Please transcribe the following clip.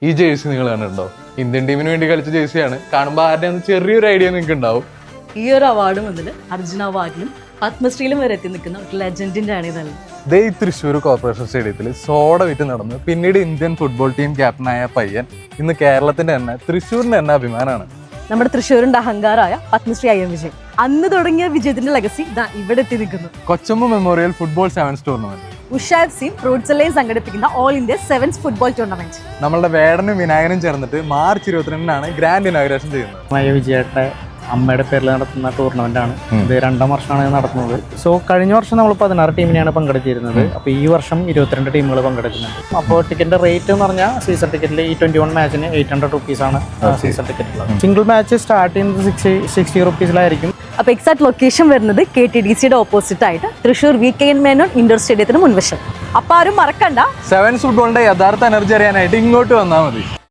ഈ ജേഴ്സി നിങ്ങൾ കണ്ടിട്ടുണ്ടോ? ഇന്ത്യൻ ടീമിന് വേണ്ടി കളിച്ച ജേഴ്സിയാണ്. കാണുമ്പോൾ ആരുടെ ചെറിയൊരു ഐഡിയ നിങ്ങൾക്ക് ഉണ്ടാവും. ഈ ഒരു അവാർഡ് മുതൽ അർജുന അവാർഡിലും പത്മശ്രീയിലും വരെ എത്തി നിൽക്കുന്ന ഒരു ലെജൻഡിന്റെ ആണ് ഇതല്ല. ദേ ഈ തൃശ്ശൂർ കോർപ്പറേഷൻ സ്റ്റേഡിയത്തിൽ സോഡ വിറ്റ് നടന്ന് പിന്നീട് ഇന്ത്യൻ ഫുട്ബോൾ ടീം ക്യാപ്റ്റനായ പയ്യൻ ഇന്ന് കേരളത്തിന്റെ തന്നെ തൃശ്ശൂരിന്റെ തന്നെ അഭിമാനമാണ്. നമ്മുടെ തൃശ്ശൂരിന്റെ അഹങ്കാരമായ പത്മശ്രീ IM വിജയൻ അന്ന് തുടങ്ങിയ വിജയത്തിന്റെ ലെഗസി ഇവിടെ എത്തി നിൽക്കുന്നു. കൊച്ചമ്മ memorial football sevens tournament, Usha FC fruits എല്ലാം സംഘടിപ്പിക്കുന്ന all India sevens football tournament. നമ്മളുടെ വേടനും വിനായകനും ചേർന്നിട്ട് മാർച്ച് 22-നാണ് ഗ്രാൻഡ് ഇനോഗ്രേഷൻ ചെയ്യുന്നത്. വിജയേട്ട അമ്മയുടെ പേരിൽ നടത്തുന്ന ടൂർണമെന്റ് ആണ് ഇത്. 2ാം വർഷമാണ് നടത്തുന്നത്. സോ കഴിഞ്ഞ വർഷം നമ്മൾ 16 ടീമിനെയാണ് പങ്കെടുത്തിരുന്നത്. അപ്പോൾ ഈ വർഷം 22 ടീമുകൾ പങ്കെടുക്കുന്നുണ്ട്. അപ്പോൾ ടിക്കറ്റിന്റെ റേറ്റ് എന്ന് പറഞ്ഞാൽ സീസൺ ടിക്കറ്റിൽ ഈ 21 മാച്ചിന് 800 റുപ്പീസാണ് സീസൺ ടിക്കറ്റുള്ളത്. സിംഗിൾ മാച്ച് സ്റ്റാർട്ട് ചെയ്യുന്നത് 60 റുപ്പീസിലായിരിക്കും. അപ്പോൾ എക്സാക്ട് ലൊക്കേഷൻ വരുന്നത് KTDCയുടെ ഓപ്പോസിറ്റ് ആയിട്ട് തൃശ്ശൂർ VKN മേനോൻ ഇൻഡോർ സ്റ്റേഡിയത്തിന് മുൻവശം. അപ്പോൾ ആരും മറക്കണ്ട, സെവൻസ് ഫുട്ബോളിന്റെ യഥാർത്ഥ എനർജി അറിയാനായിട്ട് ഇങ്ങോട്ട് വന്നാൽ മതി.